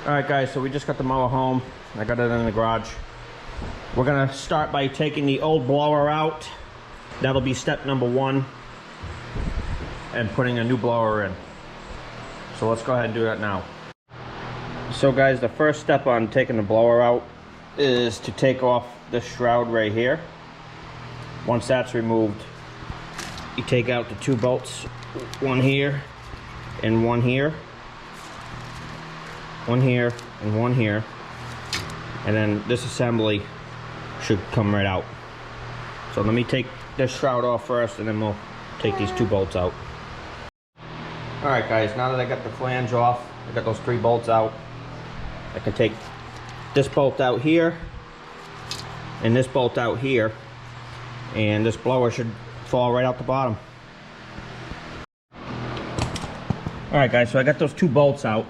Alright guys, so we just got the mower home. I got it in the garage. We're gonna start by taking the old blower out. That'll be step number 1. And putting a new blower in. So let's go ahead and do that now. So guys, the first step on taking the blower out is to take off this shroud right here. Once that's removed, you take out the 2 bolts, one here and one here. One here and one here, and then this assembly should come right out. So let me take this shroud off first, and then we'll take these 2 bolts out. Alright guys, now that I got the flange off, I got those 3 bolts out, I can take this bolt out here and this bolt out here, and this blower should fall right out the bottom. Alright guys, so I got those 2 bolts out.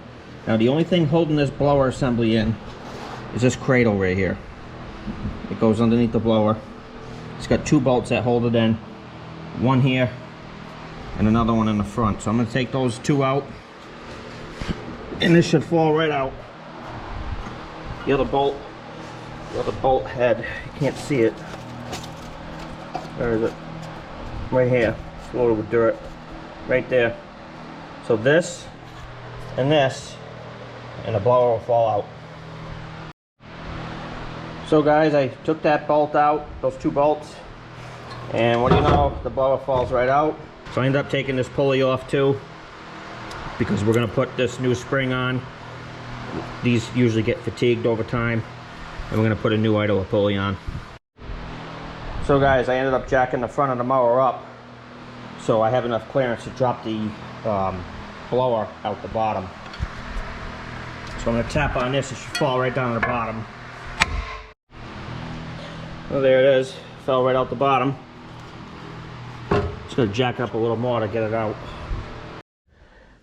Now the only thing holding this blower assembly in is this cradle right here. It goes underneath the blower. It's got 2 bolts that hold it in. One here and another one in the front. So I'm going to take those 2 out, and this should fall right out. The other bolt head, you can't see it. Where is it? Right here. It's loaded with dirt. Right there. So this and this, and the blower will fall out. So guys, I took that bolt out, those 2 bolts, and what do you know, the blower falls right out. So I ended up taking this pulley off too, because we're going to put this new spring on. These usually get fatigued over time, and we're going to put a new idler pulley on. So guys, I ended up jacking the front of the mower up, so I have enough clearance to drop the blower out the bottom. So I'm going to tap on this, it should fall right down to the bottom. Well, there it is, fell right out the bottom. Just going to jack it up a little more to get it out.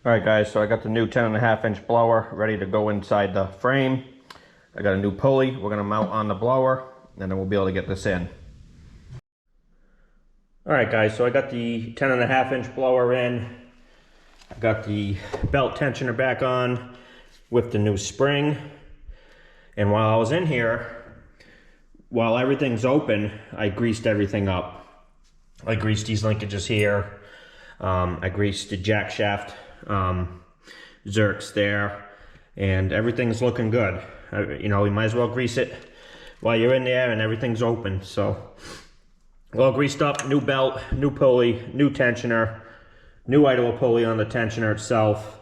Alright guys, so I got the new 10.5-inch blower ready to go inside the frame. I got a new pulley we're going to mount on the blower, and then we'll be able to get this in. Alright guys, so I got the 10.5-inch blower in. I got the belt tensioner back on with the new spring, and while I was in here, while everything's open, I greased everything up. I greased these linkages here, I greased the jack shaft zerks there, and everything's looking good. You know, you might as well grease it while you're in there and everything's open. So all greased up, new belt, new pulley, new tensioner, new idler pulley on the tensioner itself.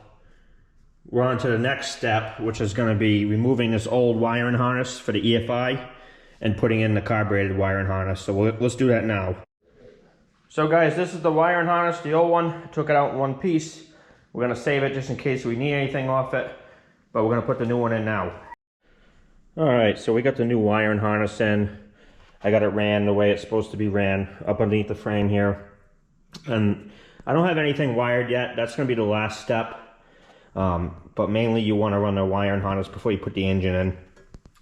We're on to the next step, which is going to be removing this old wiring harness for the EFI and putting in the carbureted wiring harness. So let's do that now. So guys, this is the wiring harness, the old one. I took it out in one piece. We're going to save it just in case we need anything off it, but we're going to put the new one in now. Alright, so we got the new wiring harness in. I got it ran the way it's supposed to be ran, up underneath the frame here. And I don't have anything wired yet. That's going to be the last step. But mainly you want to run the wiring harness before you put the engine in.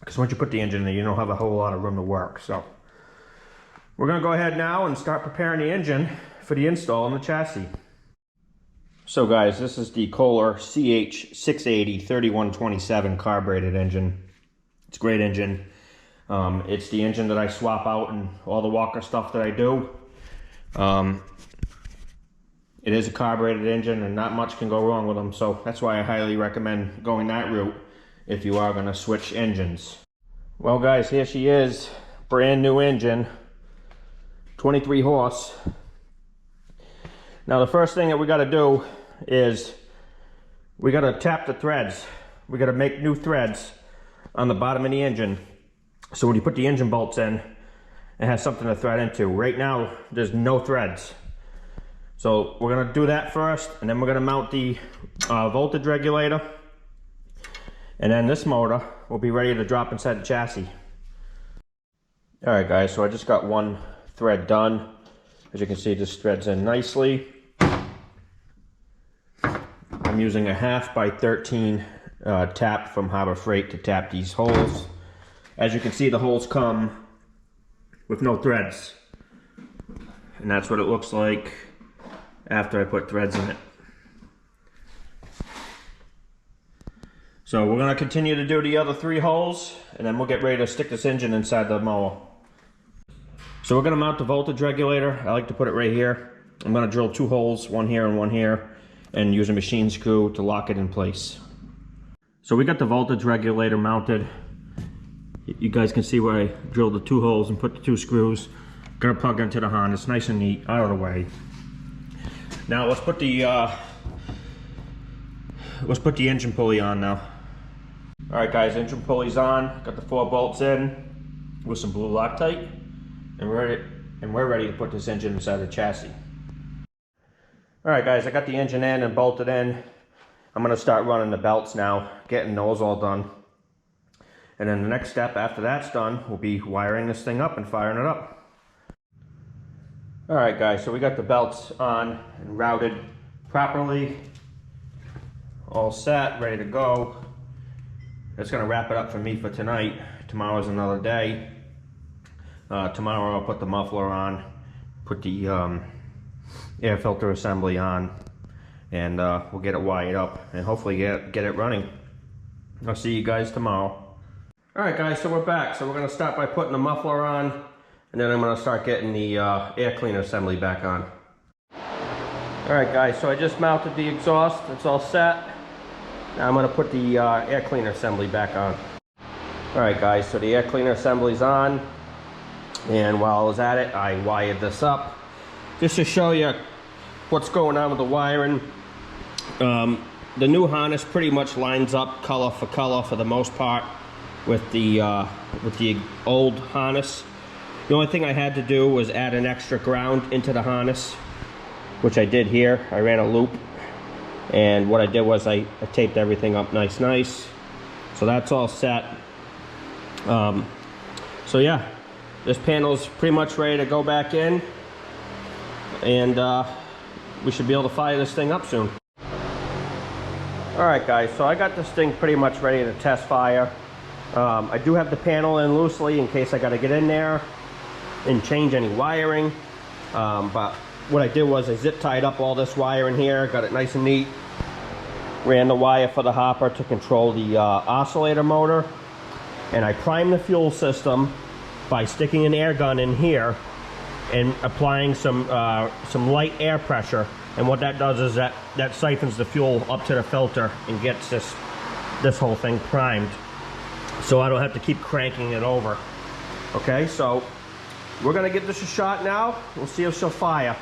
Because once you put the engine in, you don't have a whole lot of room to work. So we're going to go ahead now and start preparing the engine for the install on the chassis. So guys, this is the Kohler CH680 3127 carbureted engine. It's a great engine. It's the engine that I swap out in all the Walker stuff that I do. It is a carbureted engine, and not much can go wrong with them, so that's why I highly recommend going that route if you are going to switch engines. Well guys, here she is, brand new engine, 23 horse. Now the first thing that we got to do is we got to tap the threads. We got to make new threads on the bottom of the engine, so when you put the engine bolts in, it has something to thread into. Right now there's no threads. So we're going to do that first, and then we're going to mount the voltage regulator, and then this motor will be ready to drop inside the chassis. Alright guys, so I just got one thread done. As you can see, this threads in nicely. I'm using a 1/2 by 13 tap from Harbor Freight to tap these holes. As you can see, the holes come with no threads, and that's what it looks like after I put threads in it. So we're gonna continue to do the other 3 holes, and then we'll get ready to stick this engine inside the mower. So we're gonna mount the voltage regulator. I like to put it right here. I'm gonna drill 2 holes, one here and one here, and use a machine screw to lock it in place. So we got the voltage regulator mounted. You guys can see where I drilled the 2 holes and put the 2 screws. Gonna plug into the harness, nice and neat, out of the way. Now let's put the engine pulley on now. All right, guys, engine pulley's on. Got the 4 bolts in with some blue Loctite, and we're ready to put this engine inside the chassis. All right, guys, I got the engine in and bolted in. I'm gonna start running the belts now, getting those all done. And then the next step after that's done will be wiring this thing up and firing it up. All right, guys, so we got the belts on and routed properly. All set, ready to go. That's gonna wrap it up for me for tonight. Tomorrow's another day. Tomorrow I'll put the muffler on, put the air filter assembly on, and we'll get it wired up and hopefully get it running. I'll see you guys tomorrow. All right, guys, so we're back. So we're gonna start by putting the muffler on, and then I'm gonna start getting the air cleaner assembly back on. All right, guys, so I just mounted the exhaust. It's all set. Now I'm gonna put the air cleaner assembly back on. All right, guys, so the air cleaner assembly's on, and while I was at it, I wired this up just to show you what's going on with the wiring. The new harness pretty much lines up color for the most part with the old harness. The only thing I had to do was add an extra ground into the harness, which I did here. I ran a loop, and what I did was I taped everything up nice. So that's all set. So yeah, this panel's pretty much ready to go back in, and we should be able to fire this thing up soon. All right, guys, so I got this thing pretty much ready to test fire. I do have the panel in loosely in case I got to get in there and change any wiring, but what I did was I zip tied up all this wire in here, got it nice and neat, ran the wire for the hopper to control the oscillator motor, and I primed the fuel system by sticking an air gun in here and applying some light air pressure. And what that does is that siphons the fuel up to the filter and gets this whole thing primed, so I don't have to keep cranking it over. Okay, so we're gonna give this a shot now. We'll see if she'll fire.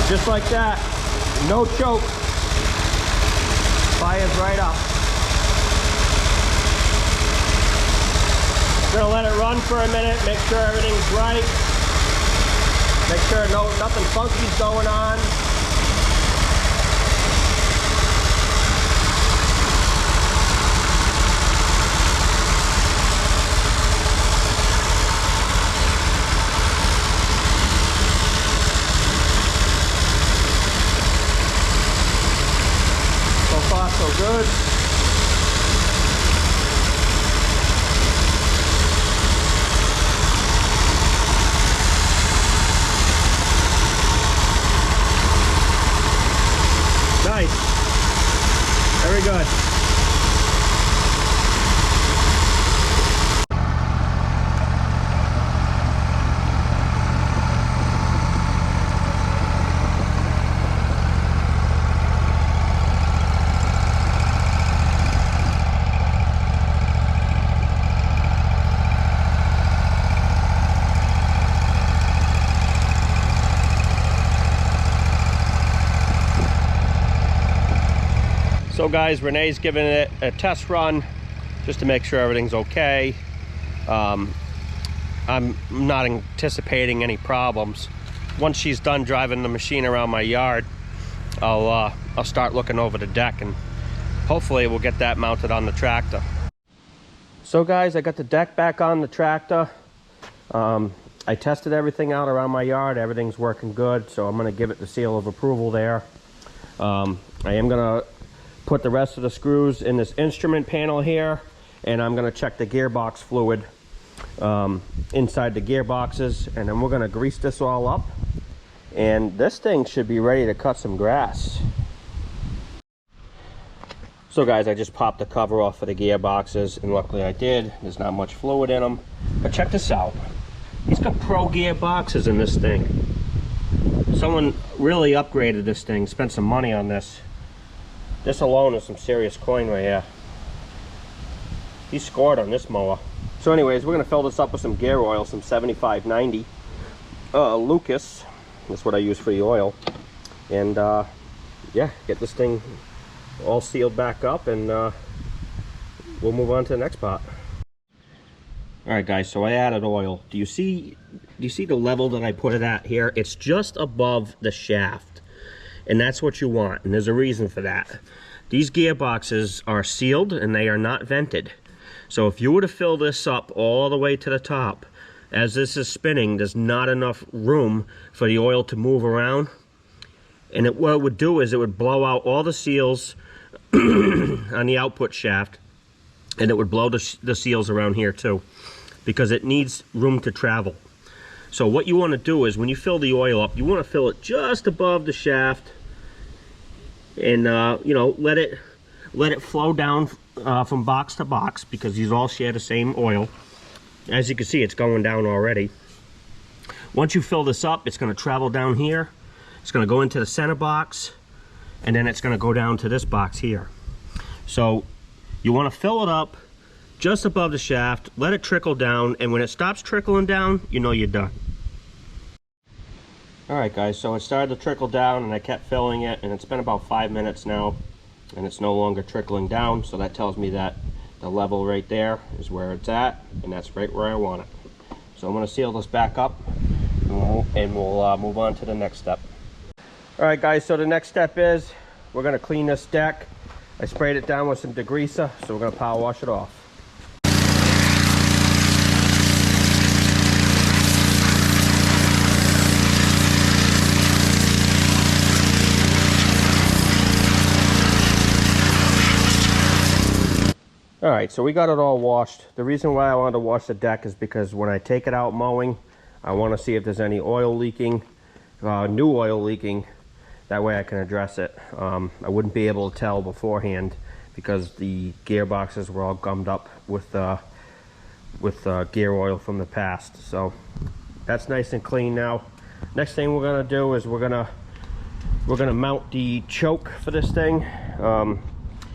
Just like that, no choke. Fires right up. Gonna let it run for a minute, make sure everything's right. Make sure nothing funky's going on. So far, so good. Nice. Very good. So guys, Renee's giving it a test run just to make sure everything's okay. I'm not anticipating any problems. Once she's done driving the machine around my yard, I'll start looking over the deck, and hopefully we'll get that mounted on the tractor. So guys, I got the deck back on the tractor. I tested everything out around my yard. Everything's working good, so I'm gonna give it the seal of approval there. I am gonna put the rest of the screws in this instrument panel here, and I'm going to check the gearbox fluid inside the gearboxes, and then we're going to grease this all up and this thing should be ready to cut some grass. So guys, I just popped the cover off for the gearboxes, and luckily I did. There's not much fluid in them. But check this out. He's got pro gearboxes in this thing. Someone really upgraded this thing, spent some money on this. This alone is some serious coin right here. He scored on this mower. So anyways, we're gonna fill this up with some gear oil, some 7590 Lucas. That's what I use for the oil. And yeah, get this thing all sealed back up, and we'll move on to the next part. All right guys, so I added oil. Do you see the level that I put it at here? It's just above the shaft, and that's what you want, and there's a reason for that. These gearboxes are sealed and they are not vented. So if you were to fill this up all the way to the top, as this is spinning, there's not enough room for the oil to move around. And what it would do is it would blow out all the seals on the output shaft, and it would blow the seals around here too, because it needs room to travel. So what you want to do is when you fill the oil up, you want to fill it just above the shaft, and you know, let it flow down from box to box, because these all share the same oil. As you can see, it's going down already. Once you fill this up, it's going to travel down here. It's going to go into the center box, and then it's going to go down to this box here. So you want to fill it up just above the shaft, let it trickle down, and when it stops trickling down, you know you're done. Alright guys, so it started to trickle down, and I kept filling it, and it's been about 5 minutes now, and it's no longer trickling down, so that tells me that the level right there is where it's at, and that's right where I want it. So I'm going to seal this back up, and we'll move on to the next step. Alright guys, so the next step is we're going to clean this deck. I sprayed it down with some degreaser, so we're going to power wash it off. Alright, so we got it all washed. The reason why I wanted to wash the deck is because when I take it out mowing, I want to see if there's any oil leaking, new oil leaking. That way I can address it. I wouldn't be able to tell beforehand because the gearboxes were all gummed up with gear oil from the past. So that's nice and clean now. Next thing we're gonna do is we're gonna mount the choke for this thing.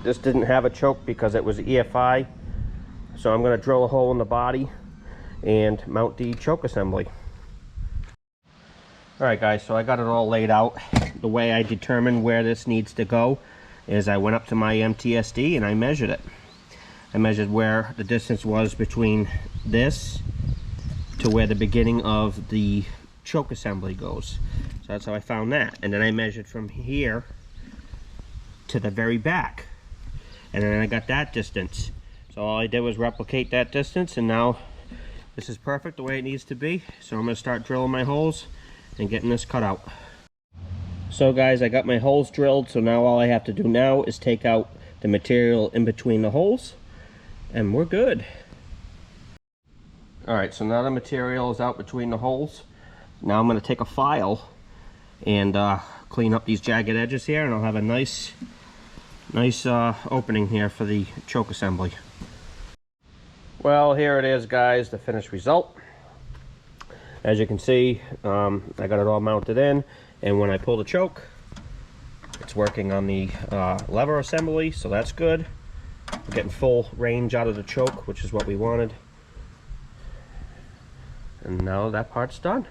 This didn't have a choke because it was EFI, so I'm gonna drill a hole in the body and mount the choke assembly. Alright guys, so I got it all laid out. The way I determined where this needs to go is I went up to my MTSD and I measured it. I measured where the distance was between this to where the beginning of the choke assembly goes. So that's how I found that. And then I measured from here to the very back. And then I got that distance. So all I did was replicate that distance, and now this is perfect the way it needs to be. So I'm going to start drilling my holes and getting this cut out. So guys, I got my holes drilled, so now all I have to do now is take out the material in between the holes, and we're good. Alright, so now the material is out between the holes. Now I'm going to take a file and clean up these jagged edges here, and I'll have a nice opening here for the choke assembly. Well, here it is guys, the finished result. As you can see, I got it all mounted in, and when I pull the choke, it's working on the lever assembly, so that's good. We're getting full range out of the choke, which is what we wanted. And now that part's done.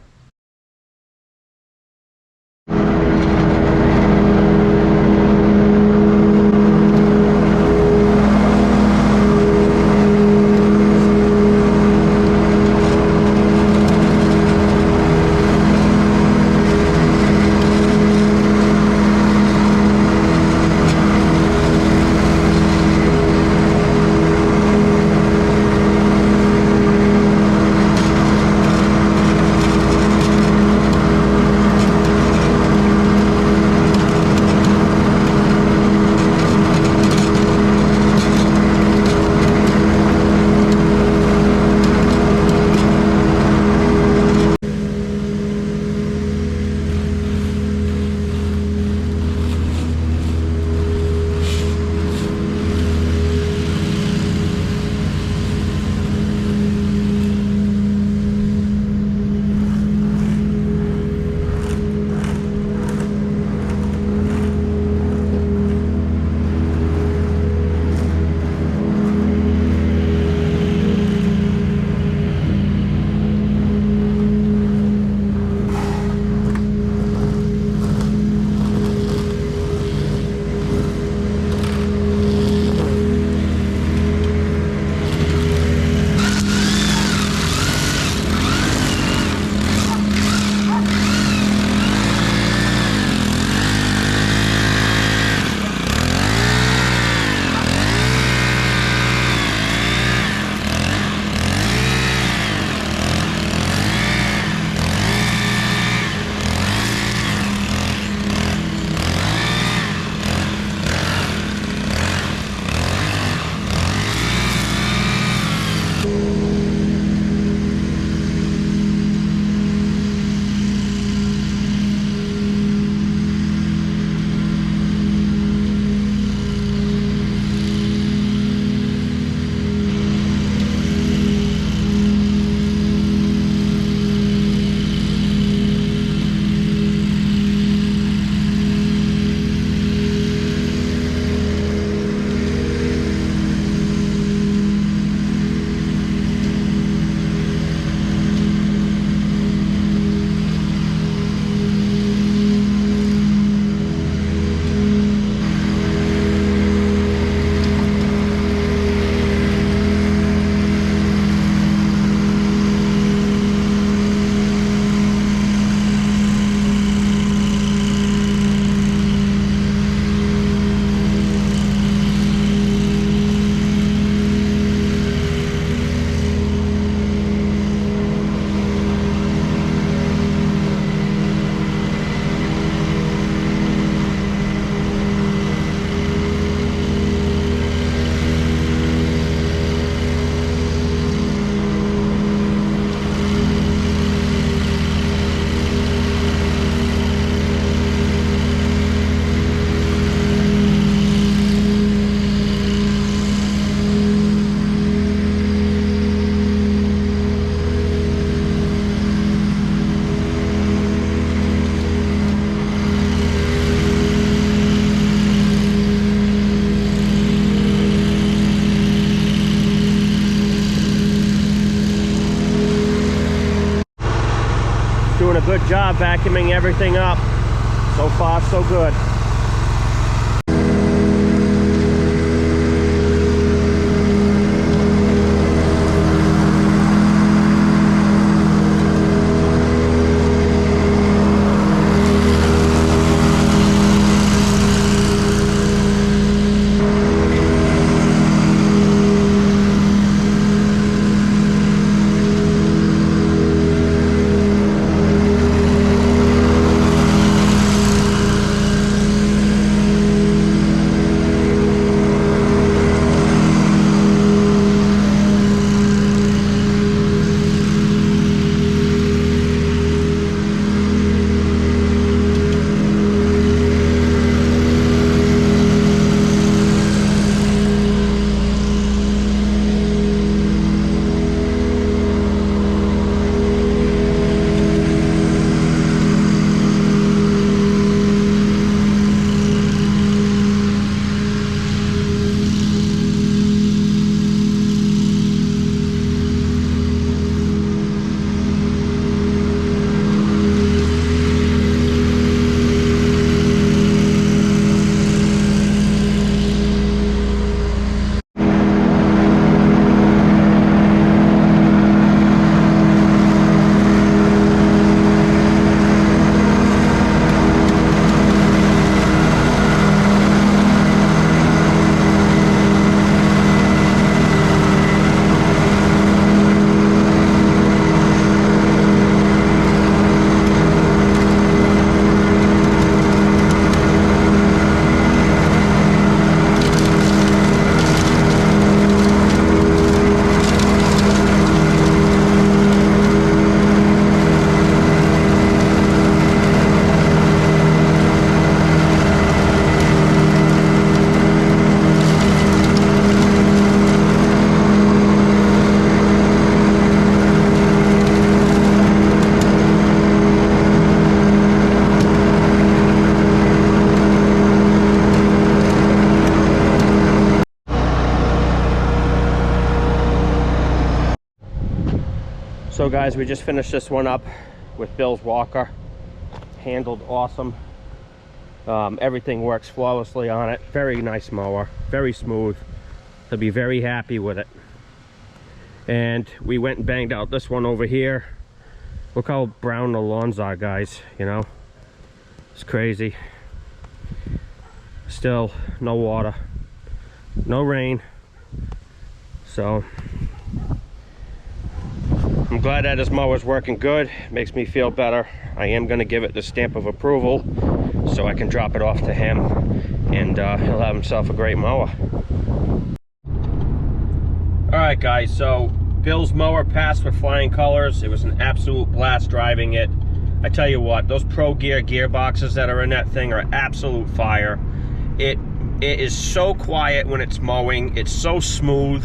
doing a good job vacuuming everything up. So far, so good. So guys, we just finished this one up with Bill's walker. Handled awesome. Everything works flawlessly on it. Very nice mower, very smooth. He'll be very happy with it. And we went and banged out this one over here. Look how brown the lawns are, guys, you know? It's crazy. Still no water, no rain. So I'm glad that his mower's working good. Makes me feel better. I am going to give it the stamp of approval so I can drop it off to him, and he'll have himself a great mower. Alright guys, so Bill's mower passed with flying colors. It was an absolute blast driving it. I tell you what, those Pro Gear gearboxes that are in that thing are absolute fire. It is so quiet when it's mowing. It's so smooth.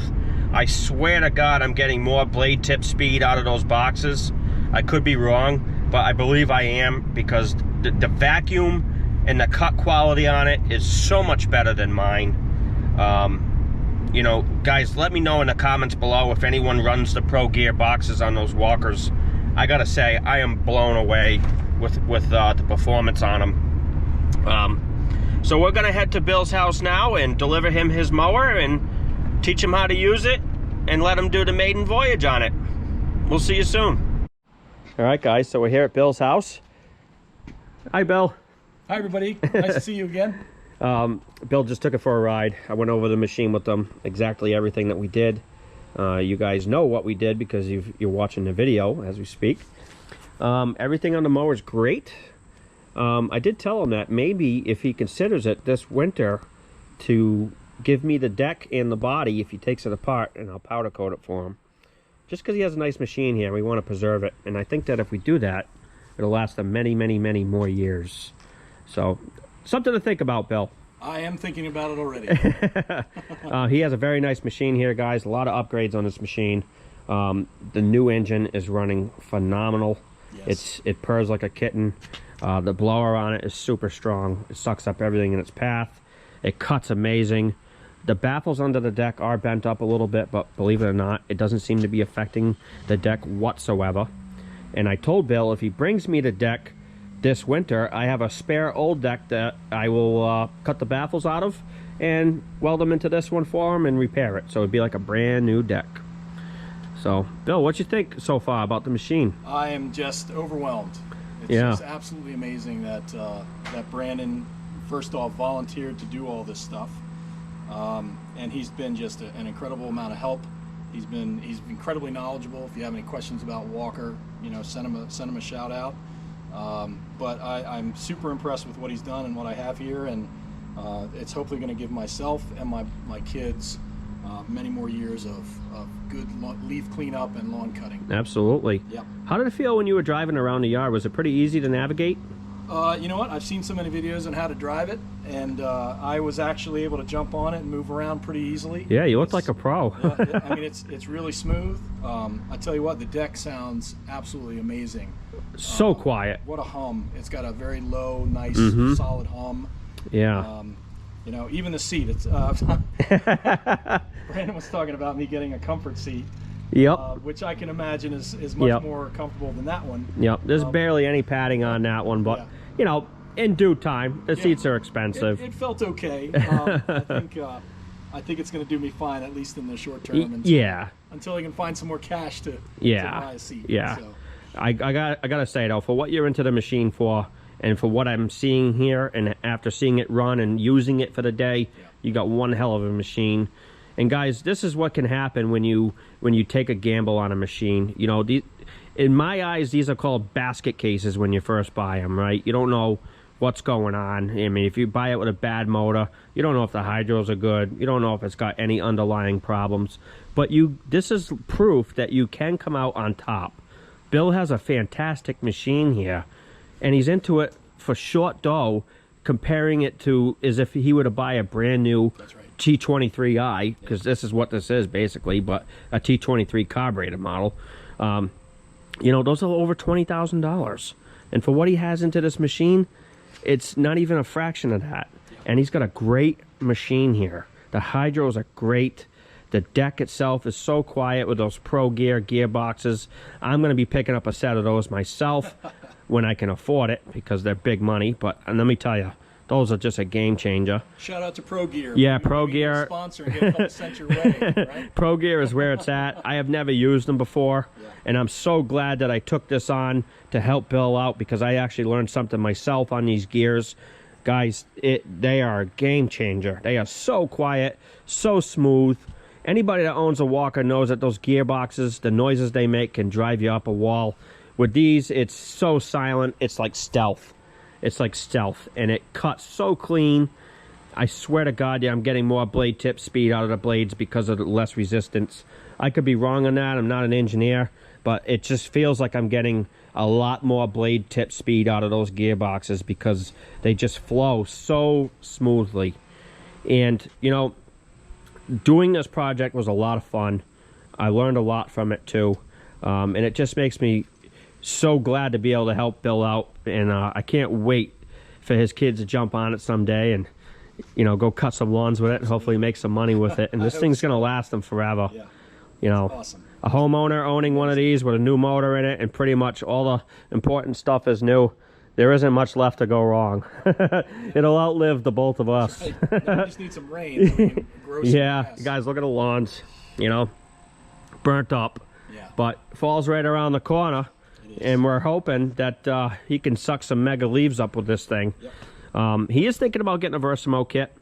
I swear to God, I'm getting more blade tip speed out of those boxes. I could be wrong, but I believe I am, because the vacuum and the cut quality on it is so much better than mine. You know, guys, let me know in the comments below if anyone runs the Pro Gear boxes on those walkers. I gotta say, I am blown away with the performance on them. So we're gonna head to Bill's house now and deliver him his mower and teach him how to use it and let him do the maiden voyage on it. We'll see you soon. All right, guys, so we're here at Bill's house. Hi, Bill. Hi, everybody. Nice to see you again. Bill just took it for a ride. I went over the machine with them, exactly everything that we did. You guys know what we did because you're watching the video as we speak. Everything on the mower is great. I did tell him that maybe if he considers it this winter to give me the deck and the body if he takes it apart, and I'll powder coat it for him. Just because he has a nice machine here, we want to preserve it. And I think that if we do that, it'll last him many, many, many more years. So, something to think about, Bill. I am thinking about it already. He has a very nice machine here, guys. A lot of upgrades on this machine. The new engine is running phenomenal. Yes. It purrs like a kitten. The blower on it is super strong. It sucks up everything in its path. It cuts amazing. The baffles under the deck are bent up a little bit, but believe it or not, it doesn't seem to be affecting the deck whatsoever. And I told Bill if he brings me the deck this winter, I have a spare old deck that I will cut the baffles out of and weld them into this one for him and repair it. So it'd be like a brand new deck. So, Bill, what you think so far about the machine? I am just overwhelmed. It's just absolutely amazing that that Brandon, first off, volunteered to do all this stuff, and he's been just an incredible amount of help. He's incredibly knowledgeable. If you have any questions about Walker, you know, send him a shout out. But I'm super impressed with what he's done and what I have here, and it's hopefully going to give myself and my kids many more years of good leaf cleanup and lawn cutting. Absolutely. Yep. How did it feel when you were driving around the yard? Was it pretty easy to navigate? You know what? I've seen so many videos on how to drive it, and I was actually able to jump on it and move around pretty easily. Yeah, you look like a pro. I mean, it's really smooth. I tell you what, the deck sounds absolutely amazing. So quiet. What a hum. It's got a very low, nice, solid hum. Yeah. You know, even the seat. It's Brandon was talking about me getting a comfort seat. Yep. Which I can imagine is much more comfortable than that one. Yep. There's barely any padding on that one, but you know, in due time, the seats are expensive. It felt okay. I think it's going to do me fine, at least in the short term. Until I can find some more cash to buy a seat. Yeah. So. I gotta say though, for what you're into the machine for, and for what I'm seeing here, and after seeing it run and using it for the day, you got one hell of a machine. And guys, this is what can happen when you take a gamble on a machine. You know, in my eyes, these are called basket cases when you first buy them, right? You don't know what's going on. I mean, if you buy it with a bad motor, you don't know if the hydros are good. You don't know if it's got any underlying problems. But this is proof that you can come out on top. Bill has a fantastic machine here, and he's into it for short dough, comparing it to as if he were to buy a brand new T23i, because this is what this is basically, but a T23 carbureted model. You know, those are over $20,000, and for what he has into this machine, it's not even a fraction of that. And he's got a great machine here. The hydros are great. The deck itself is so quiet with those Pro Gear gearboxes. I'm going to be picking up a set of those myself when I can afford it, because they're big money. But let me tell you, those are just a game changer. Shout out to Pro Gear. Yeah, Pro Gear. Sponsor and get a couple cents your way, right? Pro Gear is where it's at. I have never used them before, and I'm so glad that I took this on to help Bill out, because I actually learned something myself on these gears. Guys, they are a game changer. They are so quiet, so smooth. Anybody that owns a Walker knows that those gearboxes, the noises they make, can drive you up a wall. With these, it's so silent, it's like stealth. It's like stealth, and it cuts so clean. I swear to God, I'm getting more blade tip speed out of the blades because of the less resistance. I could be wrong on that. I'm not an engineer, but it just feels like I'm getting a lot more blade tip speed out of those gearboxes because they just flow so smoothly. And, you know, doing this project was a lot of fun. I learned a lot from it too, and it just makes me so glad to be able to help Bill out, and I can't wait for his kids to jump on it someday and, you know, go cut some lawns with it and hopefully make some money with it. And this thing's gonna last them forever. Yeah. You know, awesome. A homeowner owning one of these with a new motor in it and pretty much all the important stuff is new, there isn't much left to go wrong. It'll outlive the both of us. Right. We just need some rain. So we can grow some grass. Guys, look at the lawns, you know, burnt up. Yeah. But fall's right around the corner, and we're hoping that he can suck some mega leaves up with this thing. Yep. He is thinking about getting a Versamo kit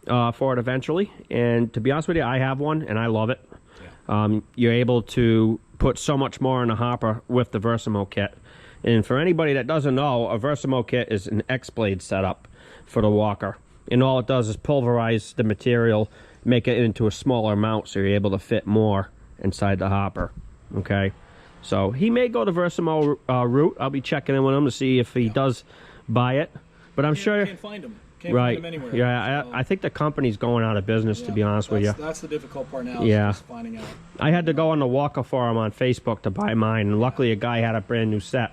for it eventually, and to be honest with you, I have one and I love it. Yeah. You're able to put so much more in a hopper with the Versamo kit. And for anybody that doesn't know, a Versamo kit is an X-blade setup for the Walker. And all it does is pulverize the material, make it into a smaller amount so you're able to fit more inside the hopper. Okay? So he may go the Versamo route. I'll be checking in with him to see if he does buy it. But I'm sure... Can't find him. Can't find him anywhere. Yeah, I think the company's going out of business, to be honest with you. That's the difficult part now, just finding out. I had to go on the Walker forum on Facebook to buy mine, and luckily a guy had a brand new set.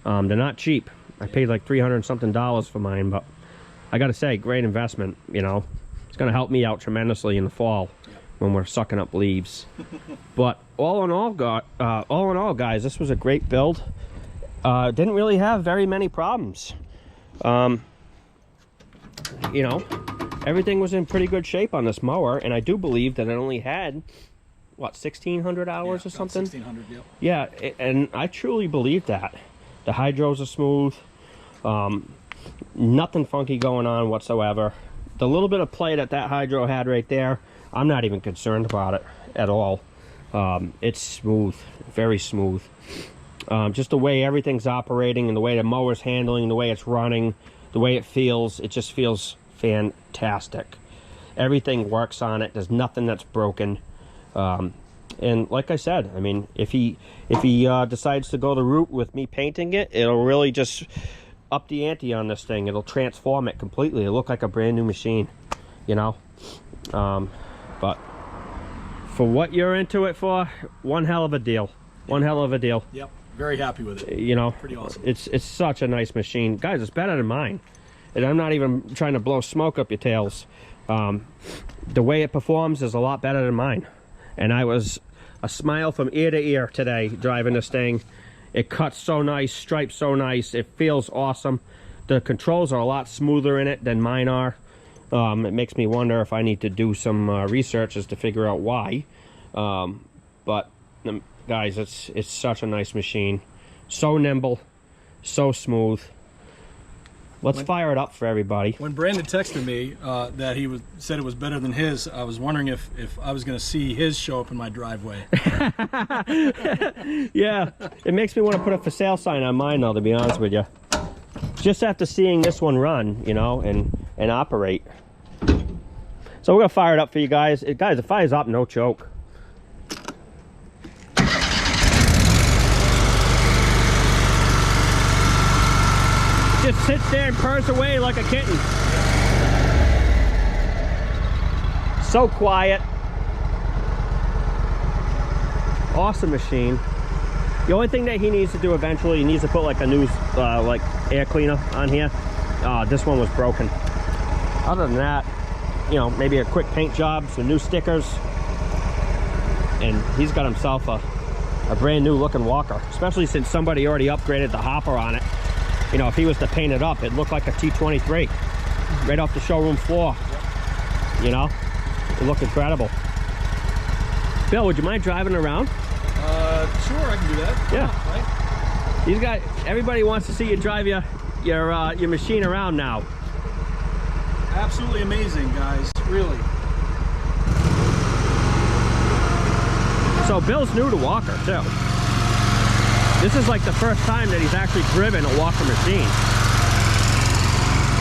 They're not cheap. I paid like $300 something for mine, but I gotta say, great investment. You know, it's gonna help me out tremendously in the fall when we're sucking up leaves. But all in all, guys, this was a great build. Didn't really have very many problems. You know, everything was in pretty good shape on this mower, and I do believe that it only had, what, 1,600 hours or something? 1,600, yeah. Yeah, and I truly believe that. The hydros are smooth. Nothing funky going on whatsoever. The little bit of play that hydro had right there, I'm not even concerned about it at all. It's smooth, very smooth. Just the way everything's operating and the way the mower's handling, the way it's running, the way it feels, it just feels fantastic. Everything works on it. There's nothing that's broken. And like I said, I mean, if he decides to go the route with me painting it, it'll really just up the ante on this thing. It'll transform it completely. It'll look like a brand new machine, you know. But for what you're into it for, one hell of a deal. One hell of a deal. Yep. Very happy with it. You know, pretty awesome. It's such a nice machine, guys. It's better than mine, and I'm not even trying to blow smoke up your tails. The way it performs is a lot better than mine, and I was a smile from ear to ear today driving this thing. It cuts so nice, stripes so nice. It feels awesome. The controls are a lot smoother in it than mine are. It makes me wonder if I need to do some research as to figure out why. But guys, it's such a nice machine. So nimble, so smooth. Let's fire it up for everybody. When Brandon texted me that he said it was better than his, I was wondering if I was going to see his show up in my driveway. Yeah, it makes me want to put a for sale sign on mine, though, to be honest with you. Just after seeing this one run, you know, and operate. So we're going to fire it up for you guys. Guys, it fires up, no choke. Just sits there and purrs away like a kitten. So quiet. Awesome machine. The only thing that he needs to do eventually, he needs to put like a new like air cleaner on here. This one was broken. Other than that, you know, maybe a quick paint job, some new stickers, and he's got himself a brand new looking walker, especially since somebody already upgraded the hopper on it. You know, if he was to paint it up, it'd look like a T23 right off the showroom floor. You know, it looked incredible. Bill, would you mind driving around? Sure, I can do that. Yeah. Right? He's got, everybody wants to see you drive your machine around now. Absolutely amazing, guys. Really. So Bill's new to Walker too. This is like the first time that he's actually driven a Walker machine.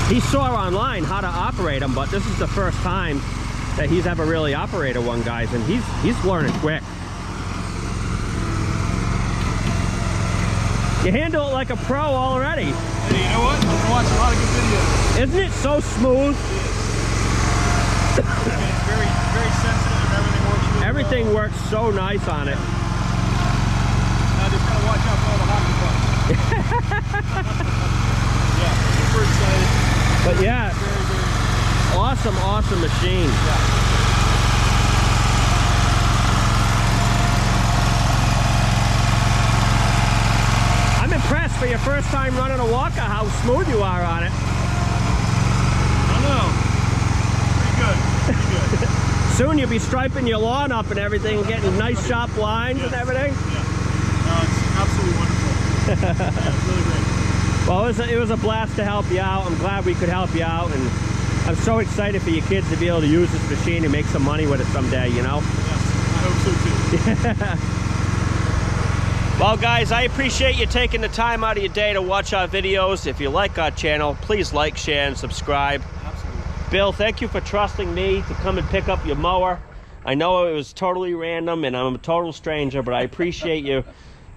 He saw online how to operate them, but this is the first time that he's ever really operated one, guys, and he's learning quick. You handle it like a pro already. Hey, you know what? I'm gonna watch a lot of good videos. Isn't it so smooth? It's very, very sensitive, and everything works really Everything well. works so nice on it. Now just gotta watch out for all the hockey pucks. Yeah, super excited. But yeah, Very, very awesome, awesome machine. yeah. I'm impressed for your first time running a Walker, how smooth you are on it. I don't know. Pretty good. Pretty good. Soon you'll be striping your lawn up and everything, and getting nice sharp lines and everything. Yeah. No, it's absolutely wonderful. Yeah, it's really great. Well, it was a blast to help you out. I'm glad we could help you out, and I'm so excited for your kids to be able to use this machine and make some money with it someday, you know? Yes, I hope so too. Well, guys, I appreciate you taking the time out of your day to watch our videos. If you like our channel, please like, share, and subscribe. Absolutely. Bill, thank you for trusting me to come and pick up your mower. I know it was totally random, and I'm a total stranger, but I appreciate you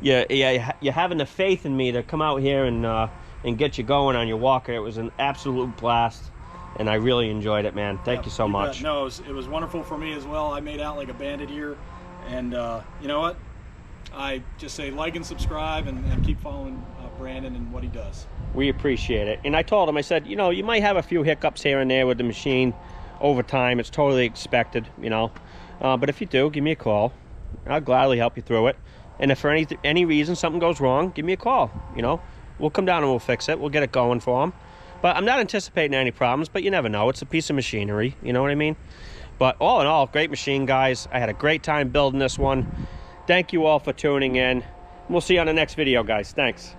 having the faith in me to come out here and get you going on your Walker. It was an absolute blast, and I really enjoyed it, man. Thank you so much. No, it was wonderful for me as well. I made out like a bandit here, and you know what? I just say like and subscribe and keep following Brandon and what he does. We appreciate it. And I told him, I said, you know, you might have a few hiccups here and there with the machine over time. It's totally expected, you know. But if you do, give me a call. I'll gladly help you through it. And if for any reason something goes wrong, give me a call. You know, we'll come down and we'll fix it. We'll get it going for them. But I'm not anticipating any problems, but you never know. It's a piece of machinery, you know what I mean? But all in all, great machine, guys. I had a great time building this one. Thank you all for tuning in. We'll see you on the next video, guys. Thanks.